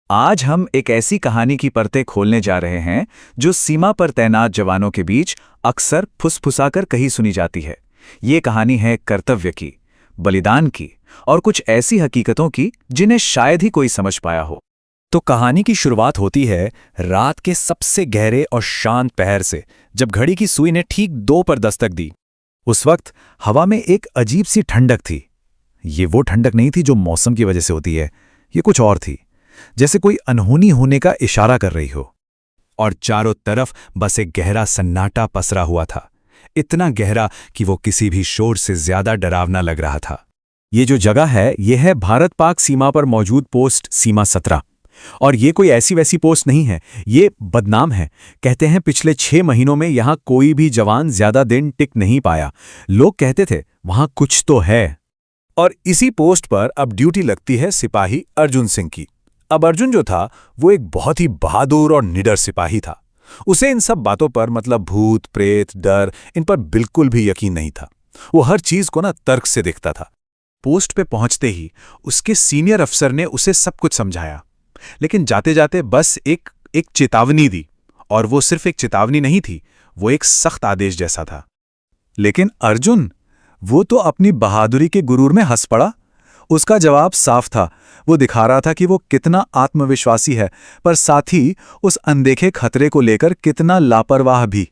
आज हम एक ऐसी कहानी की परतें खोलने जा रहे हैं जो सीमा पर तैनात जवानों के बीच अक्सर फुसफुसाकर कही सुनी जाती है। ये कहानी है कर्तव्य की, बलिदान की और कुछ ऐसी हकीकतों की जिन्हें शायद ही कोई समझ पाया हो। तो कहानी की शुरुआत होती है रात के सबसे गहरे और शांत पहर से, जब घड़ी की सुई ने ठीक 2 पर दस्तक दी। उस वक्त हवा में एक अजीब सी ठंडक थी। ये वो ठंडक नहीं थी जो मौसम की वजह से होती है, ये कुछ और थी, जैसे कोई अनहोनी होने का इशारा कर रही हो। और चारों तरफ बस एक गहरा सन्नाटा पसरा हुआ था, इतना गहरा कि वो किसी भी शोर से ज्यादा डरावना लग रहा था। ये जो जगह है, यह है भारत पाक सीमा पर मौजूद पोस्ट सीमा 17। और ये कोई ऐसी वैसी पोस्ट नहीं है, ये बदनाम है। कहते हैं पिछले 6 महीनों में यहां कोई भी जवान ज्यादा दिन टिक नहीं पाया। लोग कहते थे वहां कुछ तो है। और इसी पोस्ट पर अब ड्यूटी लगती है सिपाही अर्जुन सिंह की। अब अर्जुन जो था वो एक बहुत ही बहादुर और निडर सिपाही था। उसे इन सब बातों पर, मतलब भूत प्रेत डर, इन पर बिल्कुल भी यकीन नहीं था। वो हर चीज को तर्क से देखता था। पोस्ट पे पहुंचते ही उसके सीनियर अफसर ने उसे सब कुछ समझाया, लेकिन जाते जाते बस एक चेतावनी दी। और वो सिर्फ एक चेतावनी नहीं थी, वो एक सख्त आदेश जैसा था। लेकिन अर्जुन, वो तो अपनी बहादुरी के गुरूर में हंस पड़ा। उसका जवाब साफ था। वो दिखा रहा था कि वो कितना आत्मविश्वासी है, पर साथ ही उस अनदेखे खतरे को लेकर कितना लापरवाह भी।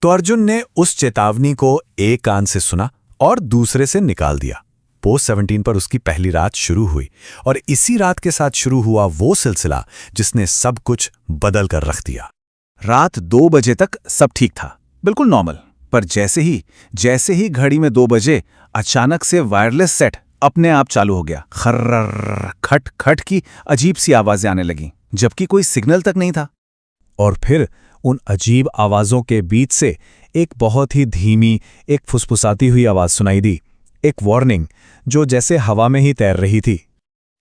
तो अर्जुन ने उस चेतावनी को एक कान से सुना और दूसरे से निकाल दिया। पोस्ट 17 पर उसकी पहली रात शुरू हुई, और इसी रात के साथ शुरू हुआ वो सिलसिला जिसने सब कुछ बदल कर रख दिया। रात 2 बजे तक सब ठीक था, बिल्कुल नॉर्मल। पर जैसे ही घड़ी में 2 बजे अचानक से वायरलेस सेट अपने आप चालू हो गया। खर्र खट खट की अजीब सी आवाजें आने लगीं, जबकि कोई सिग्नल तक नहीं था। और फिर उन अजीब आवाजों के बीच से एक बहुत ही धीमी, एक फुसफुसाती हुई आवाज सुनाई दी। एक वार्निंग जो जैसे हवा में ही तैर रही थी।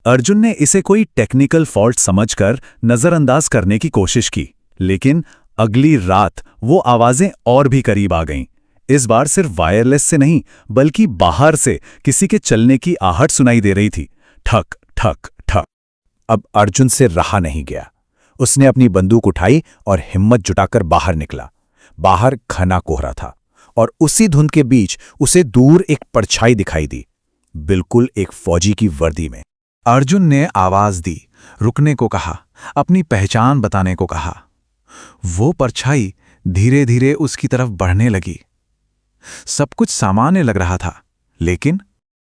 अर्जुन ने इसे कोई टेक्निकल फॉल्ट समझकर नजरअंदाज करने की कोशिश की, लेकिन अगली रात वो आवाजें और भी करीब आ गईं। इस बार सिर्फ वायरलेस से नहीं, बल्कि बाहर से किसी के चलने की आहट सुनाई दे रही थी। ठक ठक ठक। अब अर्जुन से रहा नहीं गया। उसने अपनी बंदूक उठाई और हिम्मत जुटाकर बाहर निकला। बाहर घना कोहरा था, और उसी धुंध के बीच उसे दूर एक परछाई दिखाई दी, बिल्कुल एक फौजी की वर्दी में। अर्जुन ने आवाज दी, रुकने को कहा, अपनी पहचान बताने को कहा। वो परछाई धीरे धीरे उसकी तरफ बढ़ने लगी। सब कुछ सामान्य लग रहा था, लेकिन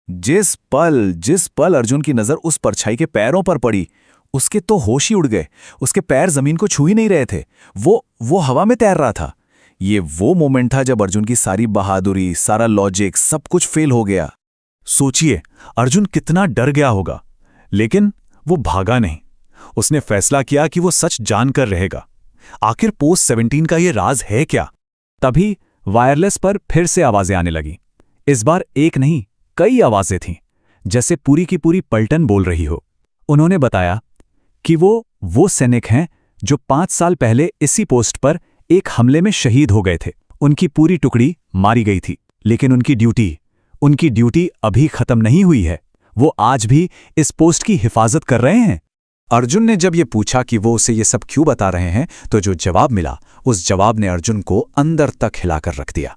जिस पल अर्जुन की नजर उस परछाई के पैरों पर पड़ी, उसके तो होश ही उड़ गए। उसके पैर जमीन को छू ही नहीं रहे थे। वो हवा में तैर रहा था। ये वो मोमेंट था जब अर्जुन की सारी बहादुरी, सारा लॉजिक, सब कुछ फेल हो गया। सोचिए, अर्जुन कितना डर गया होगा, लेकिन वो भागा नहीं। उसने फैसला किया कि वो सच जानकर रहेगा। आखिर पोस्ट 17 का ये राज है क्या? तभी वायरलेस पर फिर से आवाजें आने लगीं। इस बार एक नहीं, कई आवाजें थीं, जैसे पूरी की पूरी पलटन बोल रही हो। उन्होंने बताया कि वो सैनिक हैं जो 5 साल पहले इसी पोस्ट पर एक हमले में शहीद हो गए थे। उनकी पूरी टुकड़ी मारी गई थी, लेकिन उनकी ड्यूटी अभी खत्म नहीं हुई है। वो आज भी इस पोस्ट की हिफाजत कर रहे हैं। अर्जुन ने जब ये पूछा कि वो उसे ये सब क्यों बता रहे हैं, तो जो जवाब मिला, उस जवाब ने अर्जुन को अंदर तक हिलाकर रख दिया।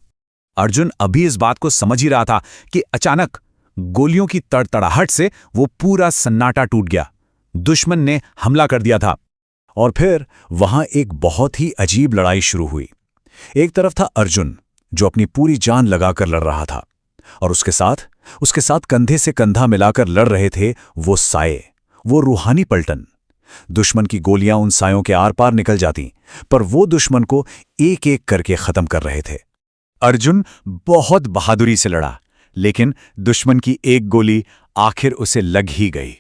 अर्जुन अभी इस बात को समझ ही रहा था कि अचानक गोलियों की तड़तड़ाहट से वो पूरा सन्नाटा टूट गया। दुश्मन ने हमला कर दिया था, और फिर वहां एक बहुत ही अजीब लड़ाई शुरू हुई। एक तरफ था अर्जुन, जो अपनी पूरी जान लगाकर लड़ रहा था, और उसके साथ कंधे से कंधा मिलाकर लड़ रहे थे वो साये, वो रूहानी पलटन। दुश्मन की गोलियां उन सायों के आर पार निकल जाती, पर वो दुश्मन को एक एक करके खत्म कर रहे थे। अर्जुन बहुत बहादुरी से लड़ा, लेकिन दुश्मन की एक गोली आखिर उसे लग ही गई।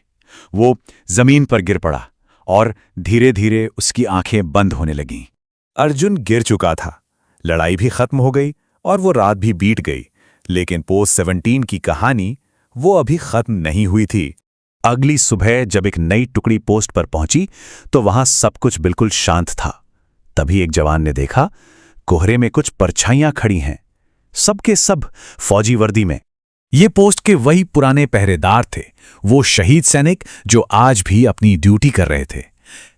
वो जमीन पर गिर पड़ा, और धीरे धीरे उसकी आंखें बंद होने लगीं। अर्जुन गिर चुका था। लड़ाई भी खत्म हो गई और वो रात भी बीत गई, लेकिन पोस्ट 17 की कहानी वो अभी खत्म नहीं हुई थी। अगली सुबह जब एक नई टुकड़ी पोस्ट पर पहुंची, तो वहां सब कुछ बिल्कुल शांत था। तभी एक जवान ने देखा, कोहरे में कुछ परछाइयां खड़ी हैं, सबके सब फौजी वर्दी में। ये पोस्ट के वही पुराने पहरेदार थे, वो शहीद सैनिक जो आज भी अपनी ड्यूटी कर रहे थे।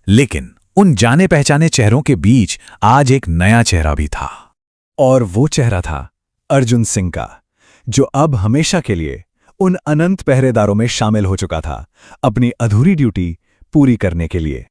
लेकिन उन जाने पहचाने चेहरों के बीच आज एक नया चेहरा भी था। और वो चेहरा था अर्जुन सिंह का, जो अब हमेशा के लिए उन अनंत पहरेदारों में शामिल हो चुका था, अपनी अधूरी ड्यूटी पूरी करने के लिए।